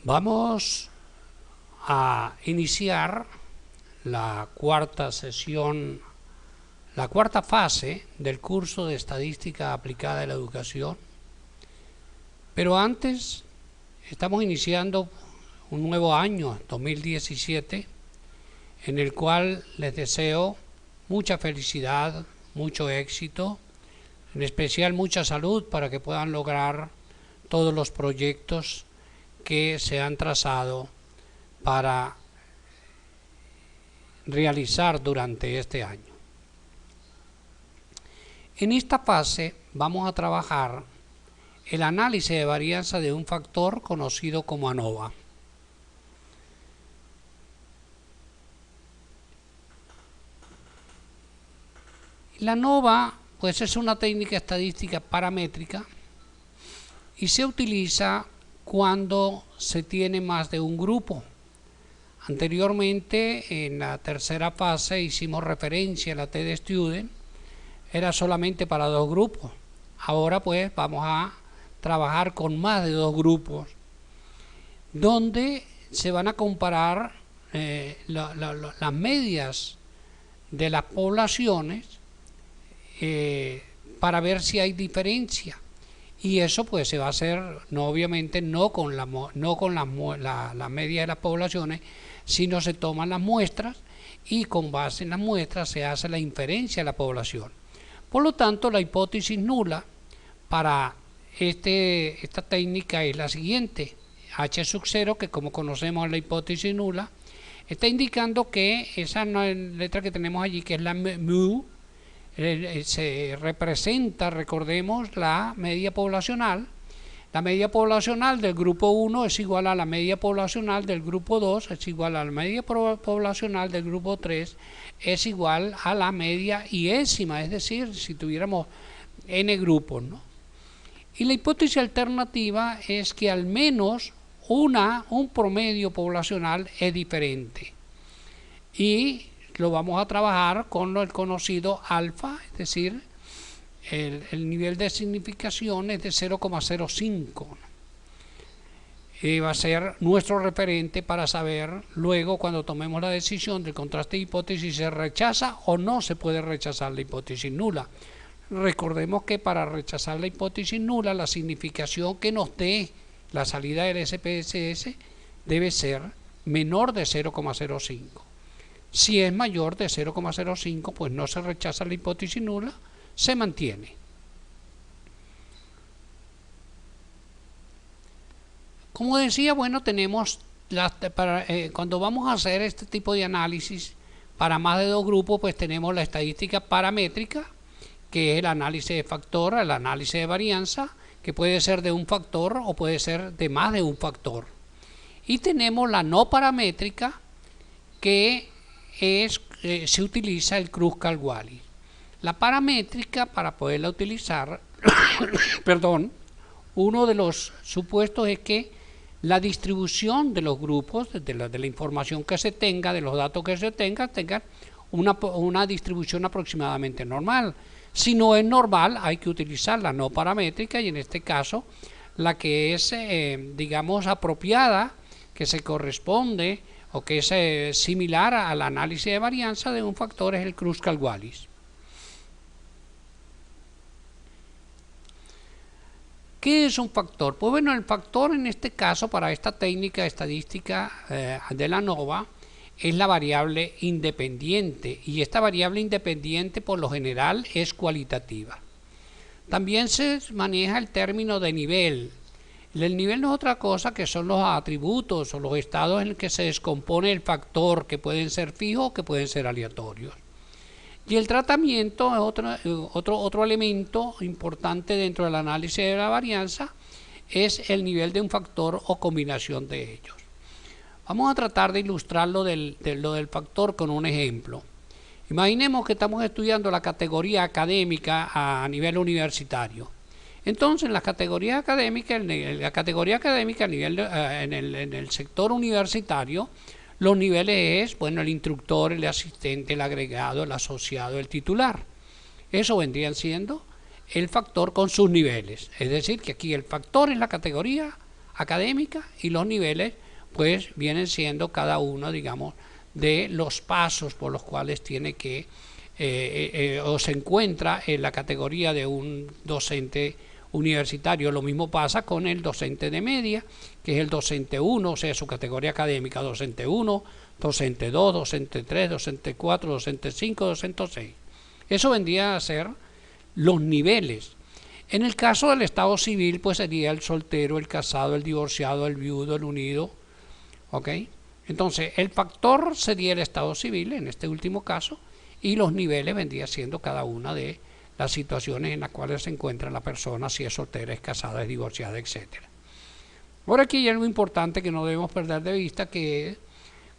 Vamos a iniciar la cuarta sesión, la cuarta fase del curso de Estadística Aplicada de la Educación. Pero antes, estamos iniciando un nuevo año, 2017, en el cual les deseo mucha felicidad, mucho éxito, en especial mucha salud para que puedan lograr todos los proyectos que se han trazado para realizar durante este año. En esta fase vamos a trabajar el análisis de varianza de un factor conocido como ANOVA. La ANOVA pues es una técnica estadística paramétrica y se utiliza cuando se tiene más de un grupo. Anteriormente, en la tercera fase, hicimos referencia a la TDStudent, era solamente para dos grupos. Ahora pues vamos a trabajar con más de dos grupos, donde se van a comparar las medias de las poblaciones para ver si hay diferencia. Y eso pues se va a hacer obviamente no con la media de las poblaciones, sino se toman las muestras y con base en las muestras se hace la inferencia de la población. Por lo tanto, la hipótesis nula para esta técnica es la siguiente: H sub 0, que como conocemos la hipótesis nula, está indicando que esa letra que tenemos allí, que es la mu, se representa, recordemos, la media poblacional. La media poblacional del grupo 1 es igual a la media poblacional del grupo 2, es igual a la media poblacional del grupo 3, es igual a la media iésima, es decir, si tuviéramos n grupos, ¿no? Y la hipótesis alternativa es que al menos un promedio poblacional es diferente. Y lo vamos a trabajar con el conocido alfa, es decir, el nivel de significación es de 0,05. Va a ser nuestro referente para saber luego, cuando tomemos la decisión del contraste de hipótesis, si se rechaza o no se puede rechazar la hipótesis nula. Recordemos que para rechazar la hipótesis nula, la significación que nos dé la salida del SPSS debe ser menor de 0,05. Si es mayor de 0,05, pues no se rechaza la hipótesis nula, se mantiene. Como decía, bueno, tenemos cuando vamos a hacer este tipo de análisis para más de dos grupos, pues tenemos la estadística paramétrica, que es el análisis de factor, el análisis de varianza, que puede ser de un factor o puede ser de más de un factor. Y tenemos la no paramétrica, que se utiliza el Kruskal-Wallis. La paramétrica, para poderla utilizar, perdón, uno de los supuestos es que la distribución de los grupos, de la información que se tenga, de los datos que se tengan una distribución aproximadamente normal. Si no es normal, hay que utilizar la no paramétrica, y en este caso, la que es, digamos, apropiada, que se corresponde o que es similar al análisis de varianza de un factor, es el Kruskal-Wallis. ¿Qué es un factor? Pues bueno, el factor en este caso, para esta técnica estadística de la ANOVA, es la variable independiente, y esta variable independiente por lo general es cualitativa. También se maneja el término de nivel. El nivel no es otra cosa que son los atributos o los estados en los que se descompone el factor, que pueden ser fijos o que pueden ser aleatorios. Y el tratamiento es otro elemento importante dentro del análisis de la varianza, es el nivel de un factor o combinación de ellos. Vamos a tratar de ilustrar lo del factor con un ejemplo. Imaginemos que estamos estudiando la categoría académica a nivel universitario. Entonces, en la categoría académica, en el sector universitario, los niveles es, bueno, el instructor, el asistente, el agregado, el asociado, el titular. Eso vendrían siendo el factor con sus niveles. Es decir, que aquí el factor es la categoría académica, y los niveles pues vienen siendo cada uno, digamos, de los pasos por los cuales tiene que o se encuentra en la categoría de un docente universitario. Lo mismo pasa con el docente de media, que es el docente 1, o sea, su categoría académica, docente 1, docente 2, docente 3, docente 4, docente 5, docente 6. Eso vendría a ser los niveles. En el caso del estado civil, pues sería el soltero, el casado, el divorciado, el viudo, el unido, ¿ok? Entonces, el factor sería el estado civil en este último caso, y los niveles vendría siendo cada una de las situaciones en las cuales se encuentra la persona, si es soltera, es casada, es divorciada, etc. Ahora aquí hay algo importante que no debemos perder de vista, que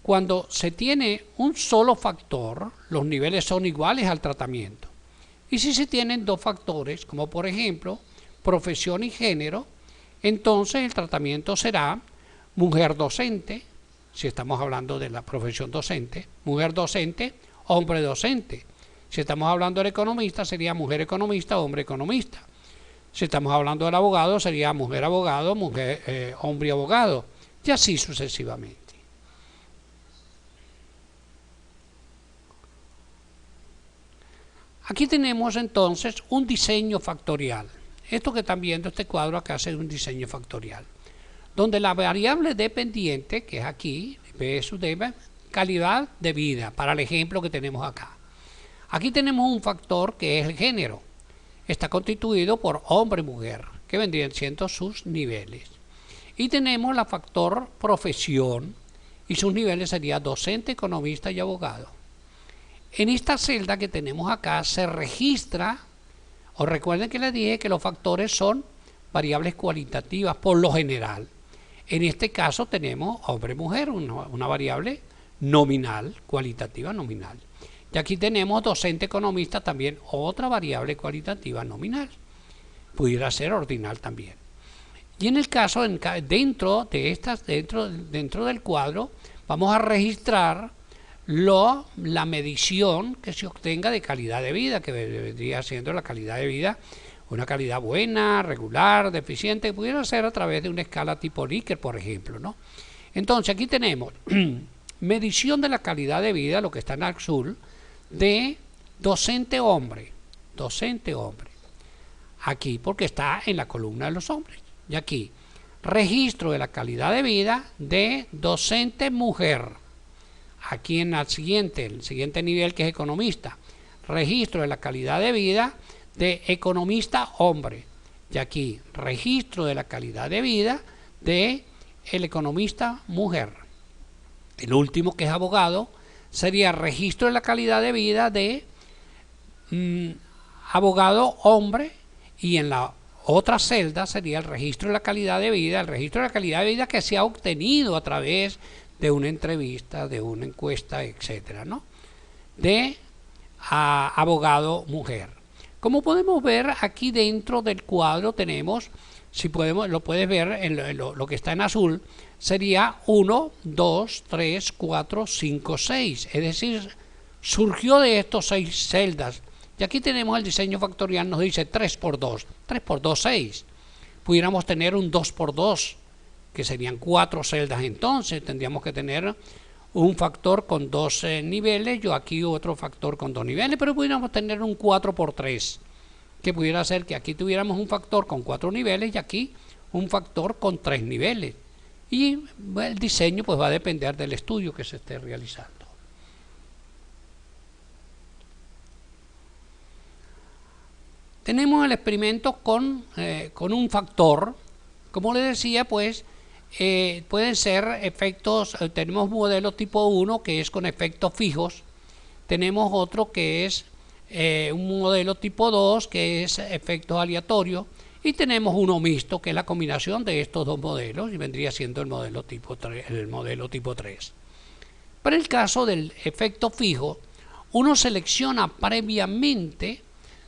cuando se tiene un solo factor, los niveles son iguales al tratamiento. Y si se tienen dos factores, como por ejemplo profesión y género, entonces el tratamiento será mujer docente, si estamos hablando de la profesión docente, mujer docente, hombre docente. Si estamos hablando del economista, sería mujer economista, hombre economista. Si estamos hablando del abogado, sería mujer abogado, hombre abogado, y así sucesivamente. Aquí tenemos entonces un diseño factorial. Esto que están viendo, este cuadro acá, es un diseño factorial, donde la variable dependiente, que es aquí, P sub D, calidad de vida, para el ejemplo que tenemos acá. Aquí tenemos un factor que es el género. Está constituido por hombre y mujer, que vendrían siendo sus niveles. Y tenemos la factor profesión, y sus niveles serían docente, economista y abogado. En esta celda que tenemos acá se registra, os recuerden que les dije que los factores son variables cualitativas por lo general. En este caso tenemos hombre-mujer, una variable nominal, cualitativa nominal. Y aquí tenemos docente economista, también otra variable cualitativa nominal. Pudiera ser ordinal también. Y en el caso, dentro del cuadro, vamos a registrar la medición que se obtenga de calidad de vida, que vendría siendo la calidad de vida, una calidad buena, regular, deficiente, que pudiera ser a través de una escala tipo Likert, por ejemplo, ¿no? Entonces aquí tenemos medición de la calidad de vida, lo que está en azul, de docente hombre, aquí porque está en la columna de los hombres, y aquí registro de la calidad de vida de docente mujer, aquí en el siguiente nivel, que es economista, registro de la calidad de vida de economista hombre, y aquí registro de la calidad de vida de el economista mujer. El último, que es abogado, sería registro de la calidad de vida de abogado hombre, y en la otra celda sería el registro de la calidad de vida, que se ha obtenido a través de una entrevista, de una encuesta, etcétera, ¿no? De abogado mujer. Como podemos ver aquí dentro del cuadro tenemos, lo puedes ver en lo que está en azul, sería 1, 2, 3, 4, 5, 6. Es decir, surgió de estos 6 celdas. Y aquí tenemos el diseño factorial, nos dice 3 por 2. 3 por 2, 6. Pudiéramos tener un 2 por 2, que serían 4 celdas entonces. Tendríamos que tener un factor con 2 niveles, yo aquí otro factor con 2 niveles, pero pudiéramos tener un 4 por 3, que pudiera ser que aquí tuviéramos un factor con 4 niveles y aquí un factor con 3 niveles. Y el diseño pues va a depender del estudio que se esté realizando. Tenemos el experimento con un factor, como les decía, pues pueden ser efectos, tenemos modelo tipo 1 que es con efectos fijos, tenemos otro que es un modelo tipo 2 que es efectos aleatorios, y tenemos uno mixto que es la combinación de estos dos modelos y vendría siendo el modelo tipo 3. Para el caso del efecto fijo, uno selecciona previamente,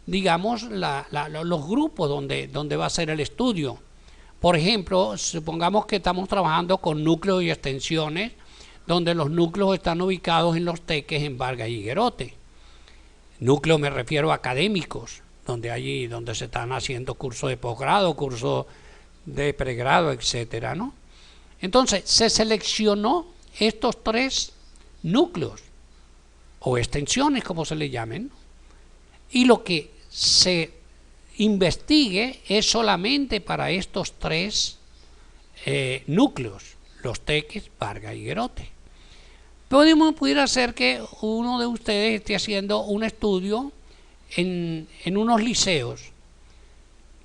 digamos, los grupos donde va a ser el estudio. Por ejemplo, supongamos que estamos trabajando con núcleos y extensiones, donde los núcleos están ubicados en Los Teques, en Vargas y Higuerote. Núcleo me refiero a académicos, donde se están haciendo cursos de posgrado, cursos de pregrado, etcétera, ¿no? Entonces, se seleccionó estos 3 núcleos o extensiones, como se le llamen, y lo que se investigue es solamente para estos 3 núcleos, los Teques, Vargas y Guerote. Pudiera ser que uno de ustedes esté haciendo un estudio en unos liceos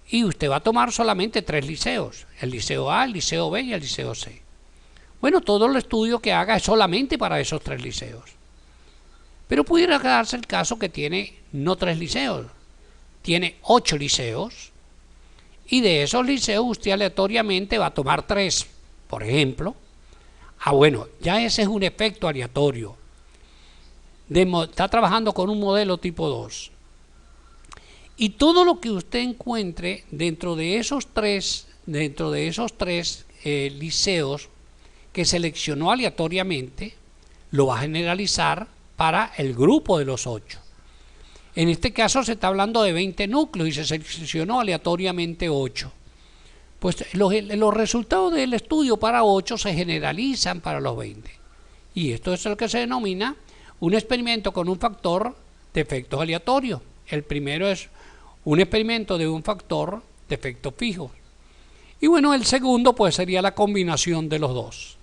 y usted va a tomar solamente 3 liceos, el liceo A, el liceo B y el liceo C. Bueno, todo el estudio que haga es solamente para esos 3 liceos. Pero pudiera darse el caso que tiene no 3 liceos, tiene 8 liceos, y de esos liceos usted aleatoriamente va a tomar 3, por ejemplo. Bueno, ya ese es un efecto aleatorio. Está trabajando con un modelo tipo 2. Y todo lo que usted encuentre dentro de esos 3 liceos que seleccionó aleatoriamente, lo va a generalizar para el grupo de los 8. En este caso se está hablando de 20 núcleos y se seleccionó aleatoriamente 8. Pues los resultados del estudio para 8 se generalizan para los 20. Y esto es lo que se denomina un experimento con un factor de efectos aleatorios. El primero es un experimento de un factor de efectos fijos. Y bueno, el segundo pues sería la combinación de los dos.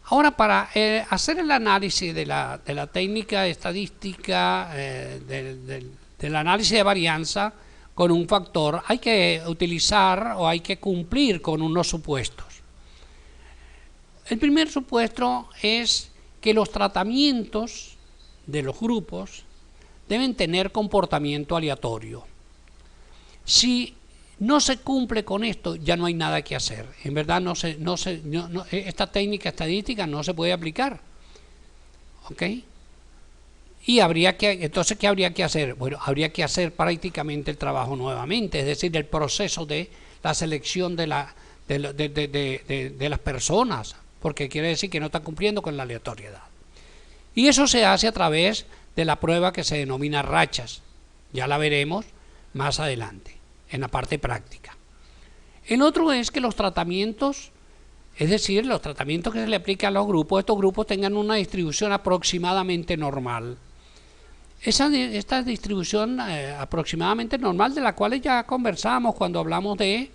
Ahora, para hacer el análisis de la técnica estadística, del análisis de varianza con un factor, hay que utilizar o hay que cumplir con unos supuestos. El primer supuesto es que los tratamientos de los grupos deben tener comportamiento aleatorio. Si no se cumple con esto, ya no hay nada que hacer. En verdad, esta técnica estadística no se puede aplicar. ¿Ok? Y entonces, ¿qué habría que hacer? Bueno, habría que hacer prácticamente el trabajo nuevamente, es decir, el proceso de la selección de las personas, porque quiere decir que no están cumpliendo con la aleatoriedad. Y eso se hace a través de la prueba que se denomina rachas. Ya la veremos más adelante, en la parte práctica. El otro es que los tratamientos, es decir, los tratamientos que se le aplican a los grupos, estos grupos tengan una distribución aproximadamente normal. Esta distribución aproximadamente normal, de la cual ya conversamos cuando hablamos de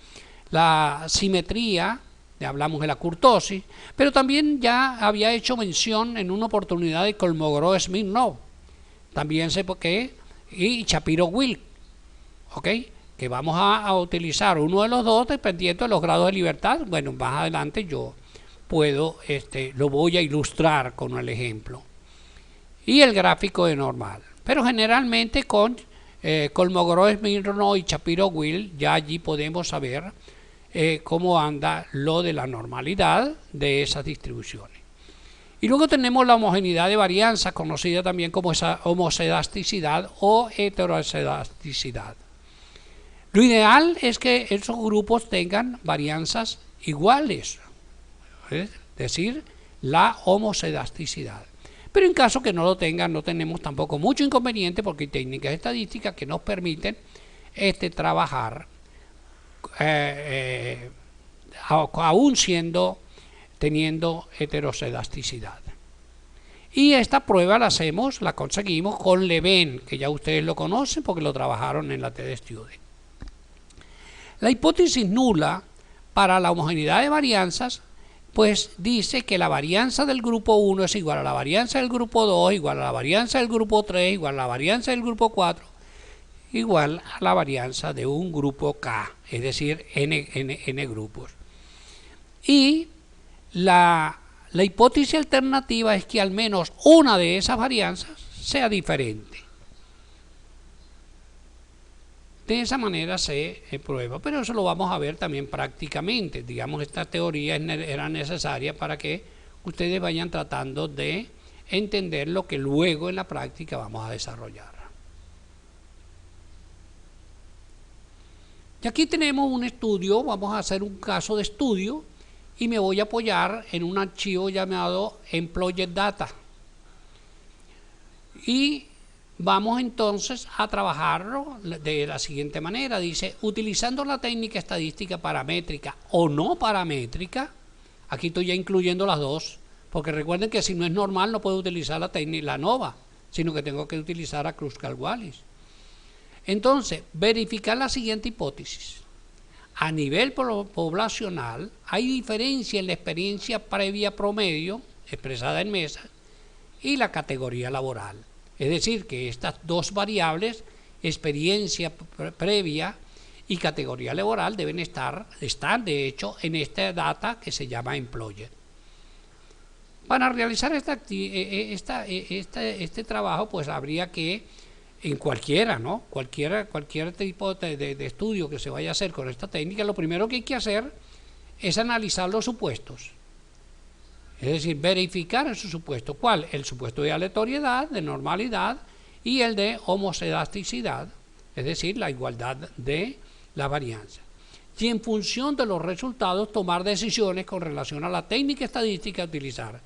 la simetría, ya hablamos de la kurtosis, pero también ya había hecho mención en una oportunidad de Kolmogorov-Smirnov, también sé por qué, y Shapiro-Wilk, ¿ok? Que vamos a utilizar uno de los dos dependiendo de los grados de libertad. Bueno, más adelante yo lo voy a ilustrar con el ejemplo. Y el gráfico de normal. Pero generalmente con Kolmogorov-Smirnov y Shapiro-Wilk ya allí podemos saber cómo anda lo de la normalidad de esas distribuciones. Y luego tenemos la homogeneidad de varianza, conocida también como esa homocedasticidad o heterocedasticidad. Lo ideal es que esos grupos tengan varianzas iguales, es decir, la homocedasticidad. Pero en caso que no lo tengan, no tenemos tampoco mucho inconveniente, porque hay técnicas estadísticas que nos permiten trabajar aún teniendo heterocedasticidad. Y esta prueba la conseguimos con Leven, que ya ustedes lo conocen porque lo trabajaron en la TED Student. La hipótesis nula para la homogeneidad de varianzas pues dice que la varianza del grupo 1 es igual a la varianza del grupo 2, igual a la varianza del grupo 3, igual a la varianza del grupo 4, igual a la varianza de un grupo K, es decir, n grupos. Y la hipótesis alternativa es que al menos una de esas varianzas sea diferente. De esa manera se prueba, pero eso lo vamos a ver también prácticamente. Digamos, esta teoría era necesaria para que ustedes vayan tratando de entender lo que luego en la práctica vamos a desarrollar. Y aquí tenemos un estudio, vamos a hacer un caso de estudio y me voy a apoyar en un archivo llamado Employee Data. Y Vamos entonces a trabajarlo de la siguiente manera. Dice, utilizando la técnica estadística paramétrica o no paramétrica, aquí estoy ya incluyendo las dos, porque recuerden que si no es normal no puedo utilizar la técnica, la NOVA, sino que tengo que utilizar a Kruskal-Wallis. Entonces, verificar la siguiente hipótesis. A nivel poblacional, hay diferencia en la experiencia previa promedio, expresada en mesas, y la categoría laboral. Es decir, que estas dos variables, experiencia previa y categoría laboral, están de hecho en esta data que se llama Employer. Para realizar este trabajo, pues habría que, en cualquiera, ¿no? Cualquier tipo de estudio que se vaya a hacer con esta técnica, lo primero que hay que hacer es analizar los supuestos. Es decir, verificar esos supuestos. ¿Cuál? El supuesto de aleatoriedad, de normalidad, y el de homocedasticidad, es decir, la igualdad de la varianza. Y en función de los resultados, tomar decisiones con relación a la técnica estadística a utilizar.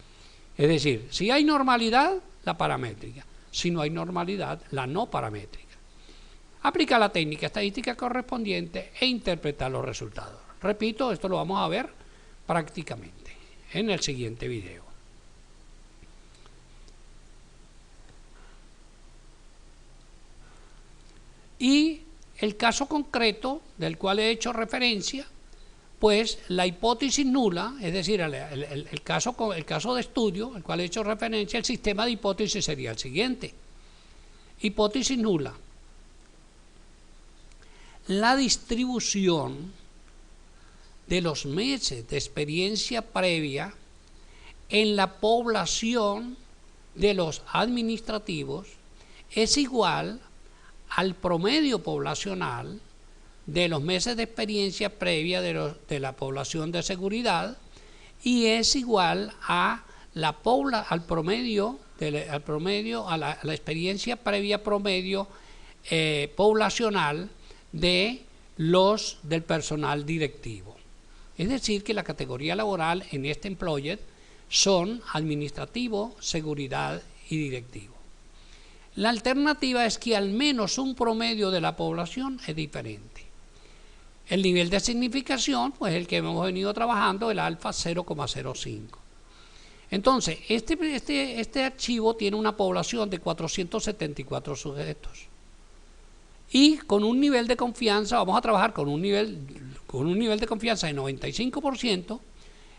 Es decir, si hay normalidad, la paramétrica. Si no hay normalidad, la no paramétrica. Aplica la técnica estadística correspondiente e interpreta los resultados. Repito, esto lo vamos a ver prácticamente en el siguiente video. Y el caso concreto del cual he hecho referencia, pues la hipótesis nula, es decir, el caso de estudio al cual he hecho referencia, el sistema de hipótesis sería el siguiente. Hipótesis nula. La distribución de los meses de experiencia previa en la población de los administrativos es igual al promedio poblacional de los meses de experiencia previa de la población de seguridad y es igual a al promedio, a la experiencia previa promedio poblacional del personal directivo. Es decir, que la categoría laboral en este employer son administrativo, seguridad y directivo. La alternativa es que al menos un promedio de la población es diferente. El nivel de significación, pues el que hemos venido trabajando, el alfa 0,05. Entonces, este archivo tiene una población de 474 sujetos. Y con un nivel de confianza, vamos a trabajar con un nivel de confianza de 95%,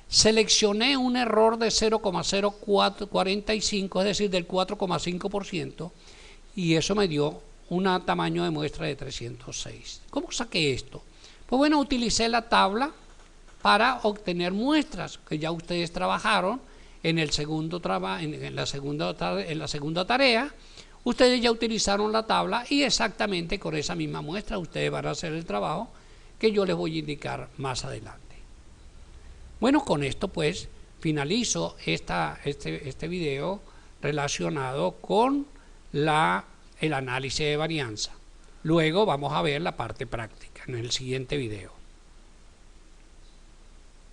seleccioné un error de 0,045, es decir, del 4,5%, y eso me dio un tamaño de muestra de 306. ¿Cómo saqué esto? Pues bueno, utilicé la tabla para obtener muestras que ya ustedes trabajaron en la segunda tarea. Ustedes ya utilizaron la tabla y exactamente con esa misma muestra ustedes van a hacer el trabajo que yo les voy a indicar más adelante. Bueno, con esto pues finalizo este video relacionado con el análisis de varianza. Luego vamos a ver la parte práctica en el siguiente video.